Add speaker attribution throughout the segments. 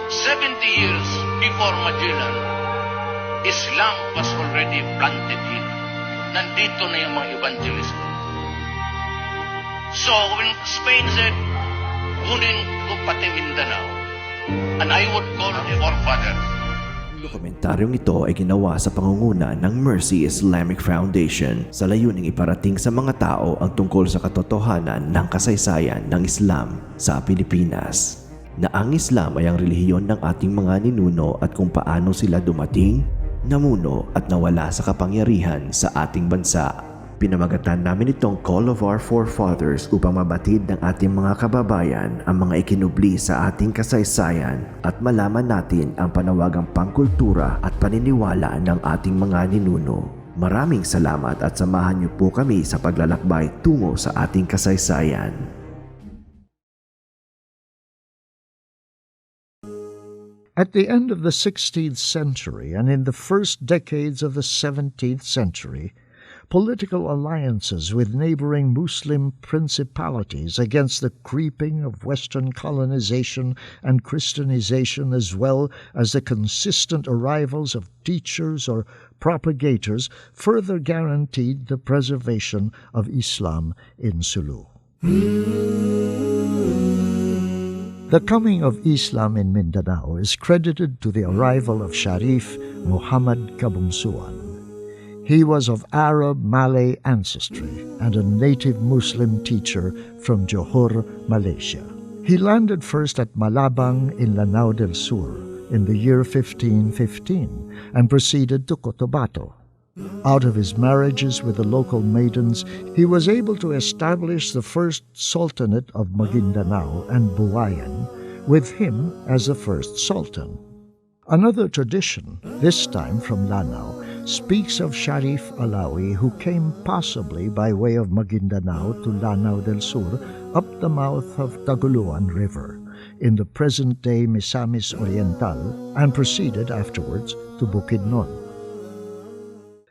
Speaker 1: 70 years before Magellan, Islam was already planted here. Nandito na yung mga evangelist. So when Spain said, kunin ko pati Mindanao, and I would call the Forefathers.
Speaker 2: Ang dokumentaryong ito ay ginawa sa pangunguna ng Mercy Islamic Foundation sa layuning iparating sa mga tao ang tungkol sa katotohanan ng kasaysayan ng Islam sa Pilipinas. Na ang Islam ay ang relihiyon ng ating mga ninuno at kung paano sila dumating, namuno at nawala sa kapangyarihan sa ating bansa. Pinamagatan namin itong Call of Our Forefathers upang mabatid ng ating mga kababayan ang mga ikinubli sa ating kasaysayan at malaman natin ang panawagang pangkultura at paniniwala ng ating mga ninuno. Maraming salamat at samahan niyo po kami sa paglalakbay tungo sa ating kasaysayan.
Speaker 3: At the end of the 16th century and in the first decades of the 17th century, political alliances with neighboring Muslim principalities against the creeping of Western colonization and Christianization, as well as the consistent arrivals of teachers or propagators, further guaranteed the preservation of Islam in Sulu. The coming of Islam in Mindanao is credited to the arrival of Sharif Muhammad Kabungsuan. He was of Arab Malay ancestry and a native Muslim teacher from Johor, Malaysia. He landed first at Malabang in Lanao del Sur in the year 1515 and proceeded to Cotabato. Out of his marriages with the local maidens, he was able to establish the first sultanate of Maguindanao and Buayan, with him as the first sultan. Another tradition, this time from Lanao, speaks of Sharif Alawi, who came possibly by way of Maguindanao to Lanao del Sur up the mouth of Taguluan River in the present-day Misamis Oriental and proceeded afterwards to Bukidnon.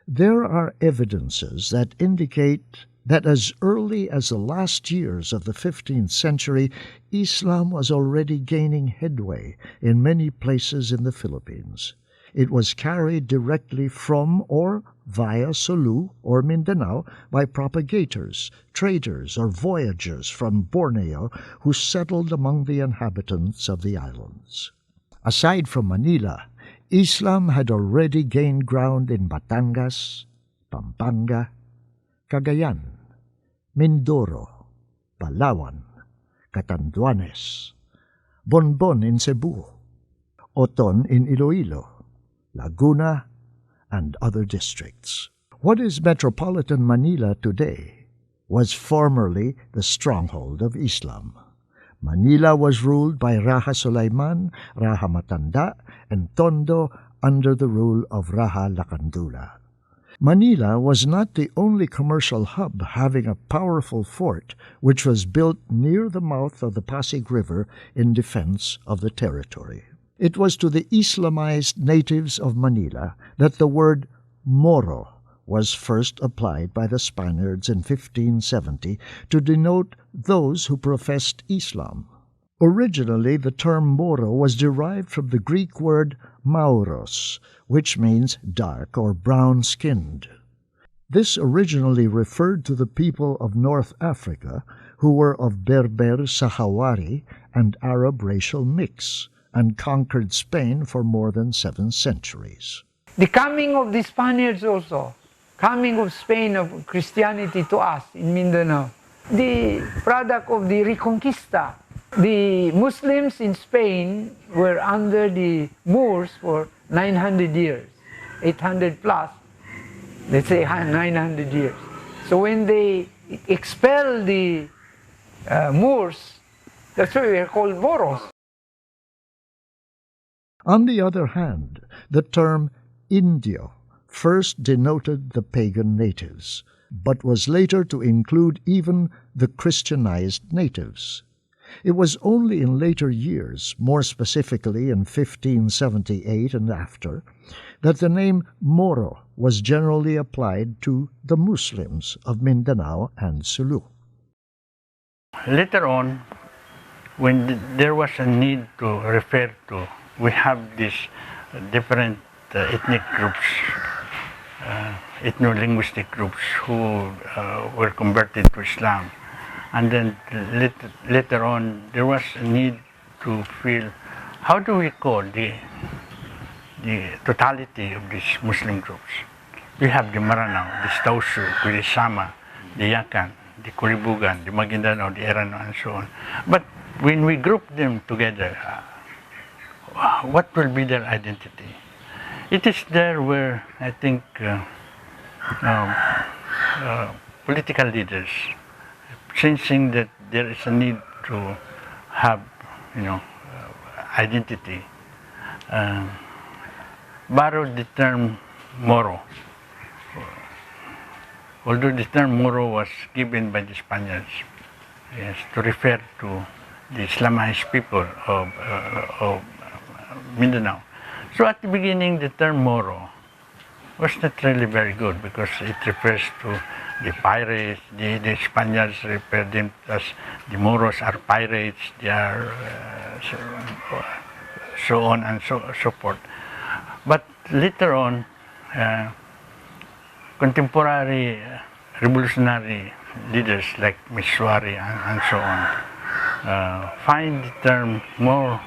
Speaker 3: There are evidences that indicate that as early as the last years of the 15th century, Islam was already gaining headway in many places in the Philippines. It was carried directly from or via Sulu or Mindanao by propagators, traders, or voyagers from Borneo who settled among the inhabitants of the islands. Aside from Manila, Islam had already gained ground in Batangas, Pampanga, Cagayan, Mindoro, Palawan, Catanduanes, Bonbon in Cebu, Oton in Iloilo, Laguna, and other districts. What is metropolitan Manila today was formerly the stronghold of Islam. Manila was ruled by Raja Sulaiman, Raja Matanda, and Tondo under the rule of Raja Lacandula. Manila was not the only commercial hub having a powerful fort which was built near the mouth of the Pasig River in defense of the territory. It was to the Islamized natives of Manila that the word Moro was first applied by the Spaniards in 1570 to denote those who professed Islam. Originally, the term Moro was derived from the Greek word mauros, which means dark or brown-skinned. This originally referred to the people of North Africa who were of Berber, Sahawari, and Arab racial mix, and conquered Spain for more than 7 centuries.
Speaker 4: The coming of the Spaniards also, coming of Spain, of Christianity to us in Mindanao, the product of the Reconquista. The Muslims in Spain were under the Moors for 900 years, 800 plus, let's say 900 years. So when they expelled the Moors, that's why we are called Moros.
Speaker 3: On the other hand, the term Indio first denoted the pagan natives, but was later to include even the Christianized natives. It was only in later years, more specifically in 1578 and after, that the name Moro was generally applied to the Muslims of Mindanao and Sulu.
Speaker 5: Later on, when there was a need to refer to we have these different ethnic groups, ethno-linguistic groups who were converted to Islam. And then later on, there was a need to feel, how do we call the totality of these Muslim groups? We have the Maranao, the Stausu, the Sama, the Yakan, the Kuribugan, the Maguindanao, the Erano, and so on. But when we group them together, what will be their identity? It is there where I think political leaders, sensing that there is a need to have, identity, borrowed the term Moro. Although the term Moro was given by the Spaniards, yes, to refer to the Islamized people of Mindanao. So at the beginning, the term Moro was not really very good because it refers to the pirates. The Spaniards refer them as the Moros are pirates. They are so on and so forth. But later on, contemporary revolutionary leaders like Miswari and so on find the term more,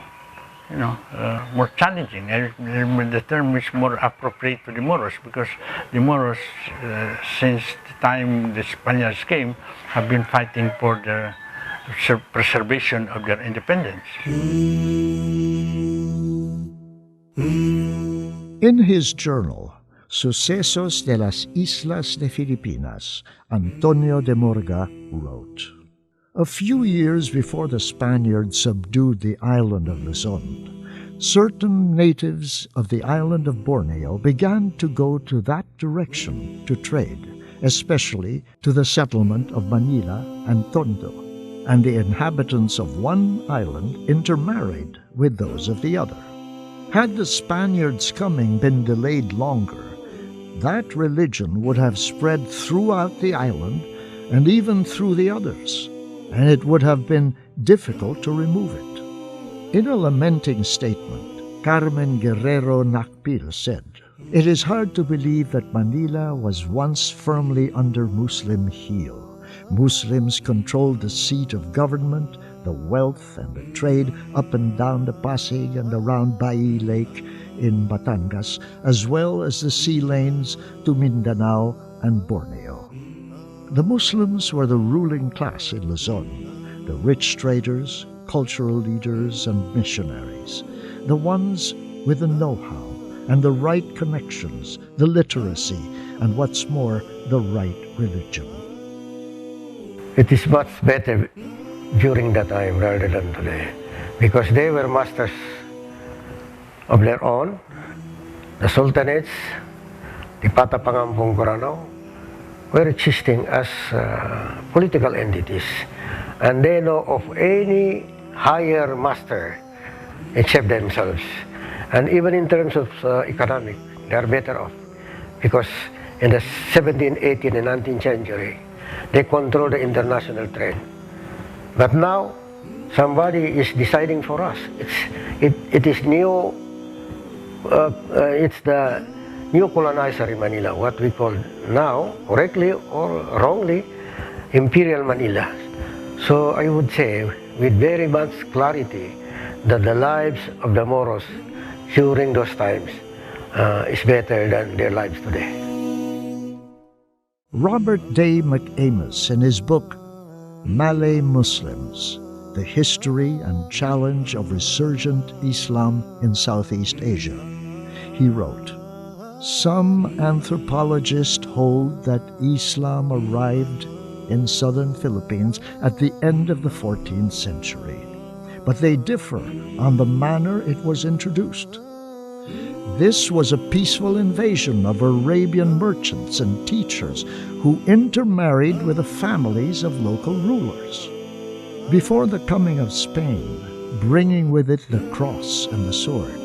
Speaker 5: more challenging. The term is more appropriate to the Moros because the Moros, since the time the Spaniards came, have been fighting for the preservation of their independence.
Speaker 3: In his journal, Sucesos de las Islas de Filipinas, Antonio de Morga wrote, "A few years before the Spaniards subdued the island of Luzon, certain natives of the island of Borneo began to go to that direction to trade, especially to the settlement of Manila and Tondo, and the inhabitants of one island intermarried with those of the other. Had the Spaniards' coming been delayed longer, that religion would have spread throughout the island and even through the others, and it would have been difficult to remove it." In a lamenting statement, Carmen Guerrero Nakpil said, "It is hard to believe that Manila was once firmly under Muslim heel. Muslims controlled the seat of government, the wealth and the trade up and down the Pasig and around Bai Lake in Batangas, as well as the sea lanes to Mindanao and Borneo. The Muslims were the ruling class in Luzon, the rich traders, cultural leaders, and missionaries, the ones with the know-how and the right connections, the literacy, and what's more, the right religion."
Speaker 6: It is much better during that time rather than today, because they were masters of their own. The sultanates, the Patapangampong Coronao, were existing as political entities, and they know of any higher master except themselves. And even in terms of economic, they are better off, because in the 17th, 18th, and 19th century, they control the international trade. But now, somebody is deciding for us. It is new. It's the new colonizer in Manila, what we call now, correctly or wrongly, Imperial Manila. So I would say, with very much clarity, that the lives of the Moros during those times is better than their lives today.
Speaker 3: Robert Day McAmis, in his book Malay Muslims, The History and Challenge of Resurgent Islam in Southeast Asia, he wrote, "Some anthropologists hold that Islam arrived in southern Philippines at the end of the 14th century, but they differ on the manner it was introduced. This was a peaceful invasion of Arabian merchants and teachers who intermarried with the families of local rulers. Before the coming of Spain, bringing with it the cross and the sword,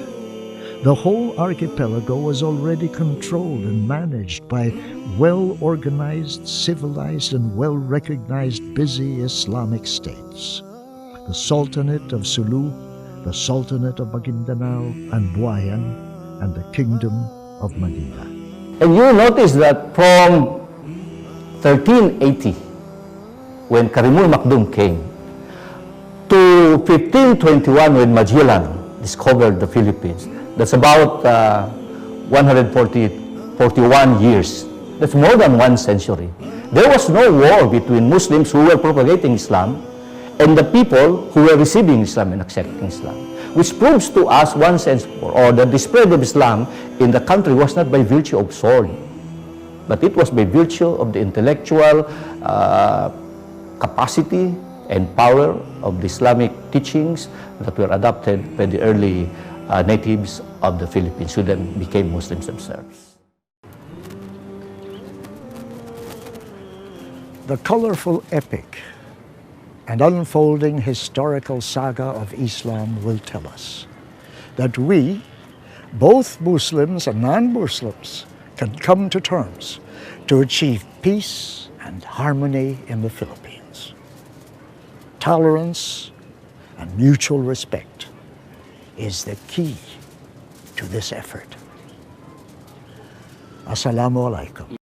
Speaker 3: the whole archipelago was already controlled and managed by well-organized, civilized, and well-recognized busy Islamic states. The Sultanate of Sulu, the Sultanate of Maguindanao and Buayan, and the Kingdom of Manila.
Speaker 7: And you notice that from 1380, when Karimul Makdum came, to 1521, when Magellan discovered the Philippines, that's about 141 years. That's more than 1 century. There was no war between Muslims who were propagating Islam and the people who were receiving Islam and accepting Islam, which proves to us, one sense for all, that the spread of Islam in the country was not by virtue of sword, but it was by virtue of the intellectual capacity and power of the Islamic teachings that were adopted by the early natives of the Philippines, who then became Muslims themselves.
Speaker 3: The colorful epic and unfolding historical saga of Islam will tell us that we, both Muslims and non-Muslims, can come to terms to achieve peace and harmony in the Philippines. Tolerance and mutual respect is the key to this effort. Assalamu alaikum.